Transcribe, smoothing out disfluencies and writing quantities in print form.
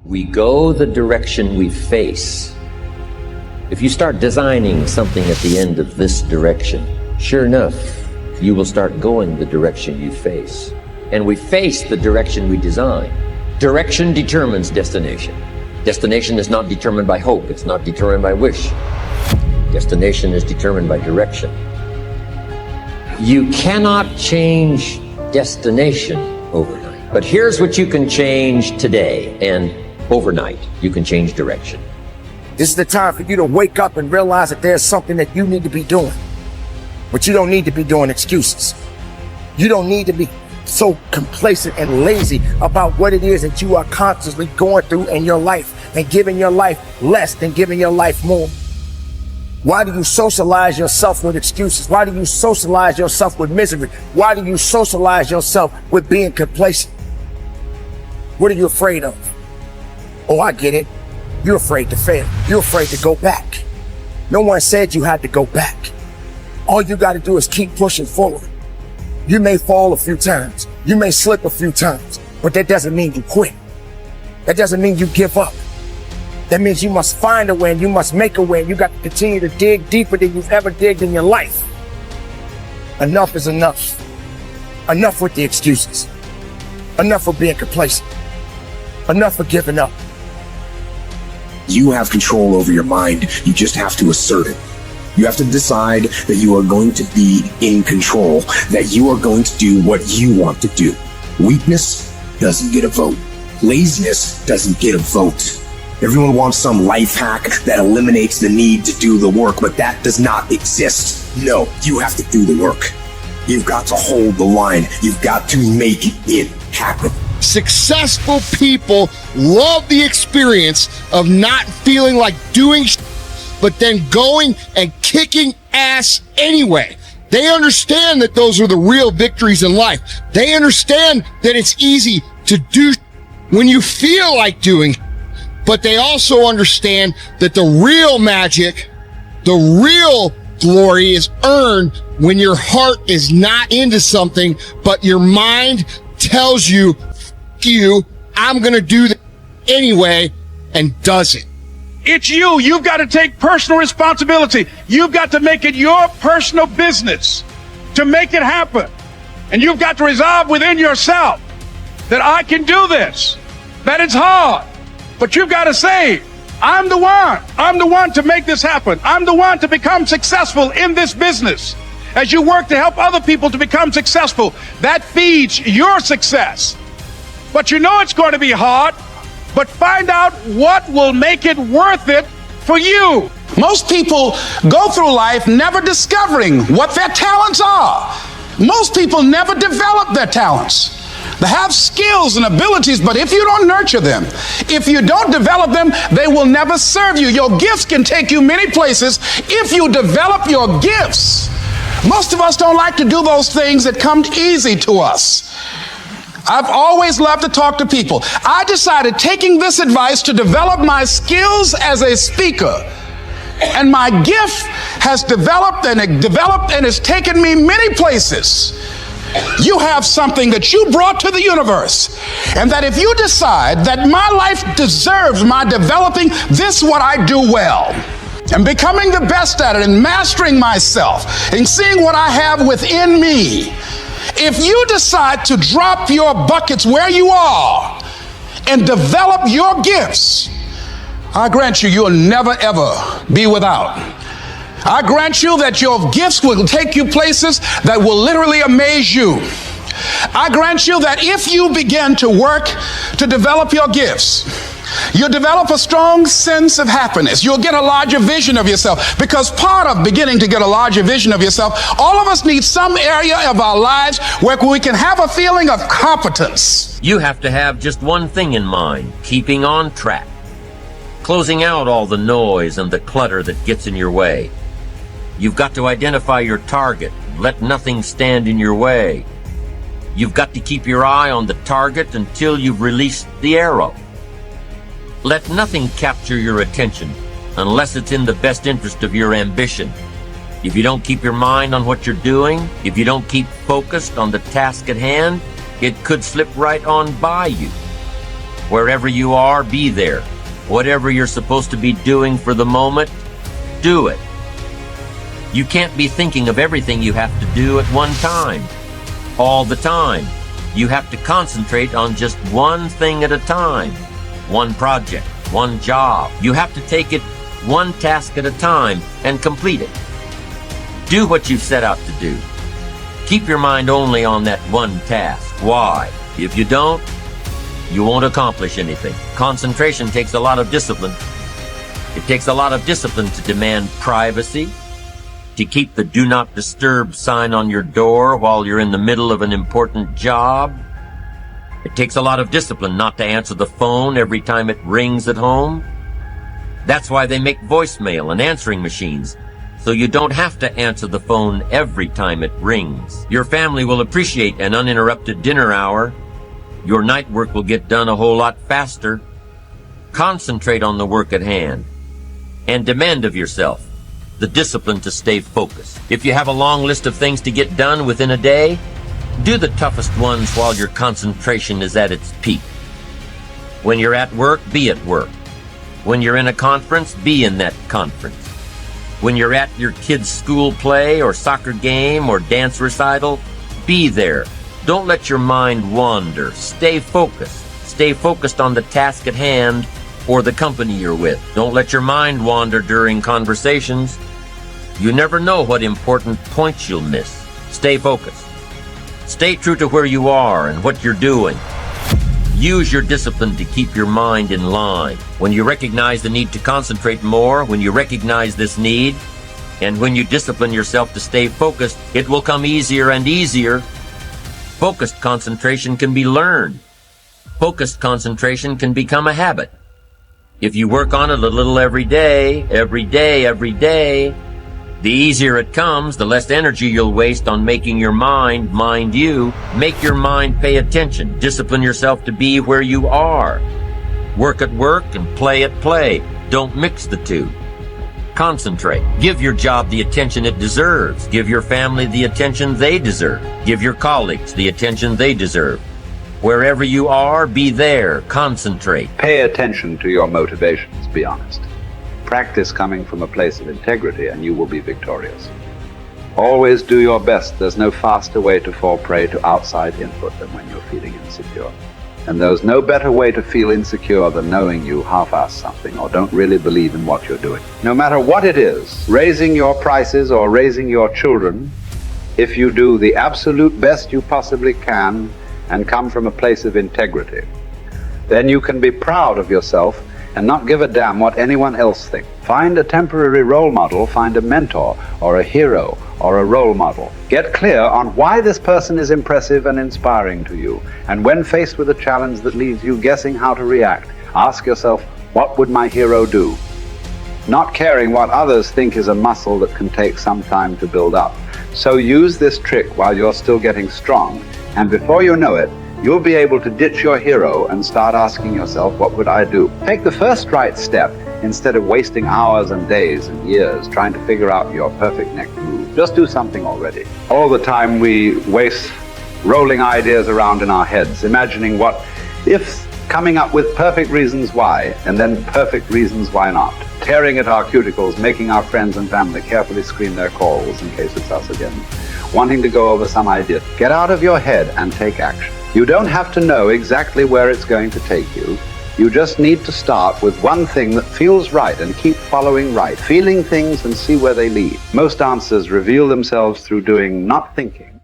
We go the direction we face. If you start designing something at the end of this direction, sure enough, you will start going the direction you face. And we face the direction we design. Direction determines destination. Destination is not determined by hope. It's not determined by wish. Destination is determined by direction. You cannot change destination overnight. But here's what you can change today, and overnight, you can change direction. This is the time for you to wake up and realize that there's something that you need to be doing. But you don't need to be doing excuses. You don't need to be so complacent and lazy about what it is that you are constantly going through in your life and giving your life less than giving your life more. Why do you socialize yourself with excuses? Why do you socialize yourself with misery? Why do you socialize yourself with being complacent? What are you afraid of? Oh, I get it. You're afraid to fail. You're afraid to go back. No one said you had to go back. All you got to do is keep pushing forward. You may fall a few times. You may slip a few times, but that doesn't mean you quit. That doesn't mean you give up. That means you must find a way and you must make a way. You got to continue to dig deeper than you've ever digged in your life. Enough is enough. Enough with the excuses. Enough for being complacent. Enough for giving up. You have control over your mind. You just have to assert it. You have to decide that you are going to be in control, that you are going to do what you want to do. Weakness doesn't get a vote. Laziness doesn't get a vote. Everyone wants some life hack that eliminates the need to do the work, but that does not exist. No, you have to do the work. You've got to hold the line. You've got to make it happen. Successful people love the experience of not feeling like doing but then going and kicking ass anyway. They understand that those are the real victories in life. They understand that it's easy to do when you feel like doing, but they also understand that the real magic, the real glory is earned when your heart is not into something, but your mind tells you, I'm going to do that anyway, and does it. It's you. You've got to take personal responsibility. You've got to make it your personal business to make it happen. And you've got to resolve within yourself that I can do this, that it's hard, but you've got to say, I'm the one. I'm the one to make this happen. I'm the one to become successful in this business. As you work to help other people to become successful, that feeds your success. But you know it's going to be hard, but find out what will make it worth it for you. Most people go through life never discovering what their talents are. Most people never develop their talents. They have skills and abilities, but if you don't nurture them, if you don't develop them, they will never serve you. Your gifts can take you many places if you develop your gifts. Most of us don't like to do those things that come easy to us. I've always loved to talk to people. I decided, taking this advice, to develop my skills as a speaker. And my gift has developed and it's taken me many places. You have something that you brought to the universe. And that if you decide that my life deserves my developing this, what I do well, and becoming the best at it, and mastering myself, and seeing what I have within me, if you decide to drop your buckets where you are and develop your gifts, I grant you, you'll never ever be without. I grant you that your gifts will take you places that will literally amaze you. I grant you that if you begin to work to develop your gifts, you'll develop a strong sense of happiness. You'll get a larger vision of yourself, because part of beginning to get a larger vision of yourself, all of us need some area of our lives where we can have a feeling of competence. You have to have just one thing in mind: keeping on track, closing out all the noise and the clutter that gets in your way. You've got to identify your target. Let nothing stand in your way. You've got to keep your eye on the target until you've released the arrow. Let nothing capture your attention unless it's in the best interest of your ambition. If you don't keep your mind on what you're doing, if you don't keep focused on the task at hand, it could slip right on by you. Wherever you are, be there. Whatever you're supposed to be doing for the moment, do it. You can't be thinking of everything you have to do at one time, all the time. You have to concentrate on just one thing at a time, one project, one job. You have to take it one task at a time and complete it. Do what you've set out to do. Keep your mind only on that one task. Why? If you don't, you won't accomplish anything. Concentration takes a lot of discipline. It takes a lot of discipline to demand privacy, to keep the do not disturb sign on your door while you're in the middle of an important job. It takes a lot of discipline not to answer the phone every time it rings at home. That's why they make voicemail and answering machines, so you don't have to answer the phone every time it rings. Your family will appreciate an uninterrupted dinner hour. Your night work will get done a whole lot faster. Concentrate on the work at hand and demand of yourself the discipline to stay focused. If you have a long list of things to get done within a day, do the toughest ones while your concentration is at its peak. When you're at work, be at work. When you're in a conference, be in that conference. When you're at your kid's school play or soccer game or dance recital, be there. Don't let your mind wander. Stay focused. Stay focused on the task at hand or the company you're with. Don't let your mind wander during conversations. You never know what important points you'll miss. Stay focused. Stay true to where you are and what you're doing. Use your discipline to keep your mind in line. When you recognize the need to concentrate more, when you recognize this need, and when you discipline yourself to stay focused, it will come easier and easier. Focused concentration can be learned. Focused concentration can become a habit. If you work on it a little every day, the easier it comes, the less energy you'll waste on making your mind mind you. Make your mind pay attention. Discipline yourself to be where you are. Work at work and play at play. Don't mix the two. Concentrate. Give your job the attention it deserves. Give your family the attention they deserve. Give your colleagues the attention they deserve. Wherever you are, be there. Concentrate. Pay attention to your motivations, be honest. Practice coming from a place of integrity and you will be victorious. Always do your best. There's no faster way to fall prey to outside input than when you're feeling insecure. And there's no better way to feel insecure than knowing you half-ass something or don't really believe in what you're doing. No matter what it is, raising your prices or raising your children, if you do the absolute best you possibly can and come from a place of integrity, then you can be proud of yourself and not give a damn what anyone else thinks. Find a temporary role model, find a mentor or a hero or a role model. Get clear on why this person is impressive and inspiring to you. And when faced with a challenge that leaves you guessing how to react, ask yourself, what would my hero do? Not caring what others think is a muscle that can take some time to build up. So use this trick while you're still getting strong, and before you know it, you'll be able to ditch your hero and start asking yourself, what would I do? Take the first right step instead of wasting hours and days and years trying to figure out your perfect next move. Just do something already. All the time we waste rolling ideas around in our heads, imagining what ifs, coming up with perfect reasons why, and then perfect reasons why not. Tearing at our cuticles, making our friends and family carefully screen their calls in case it's us again. Wanting to go over some idea. Get out of your head and take action. You don't have to know exactly where it's going to take you. You just need to start with one thing that feels right and keep following right, feeling things and see where they lead. Most answers reveal themselves through doing, not thinking.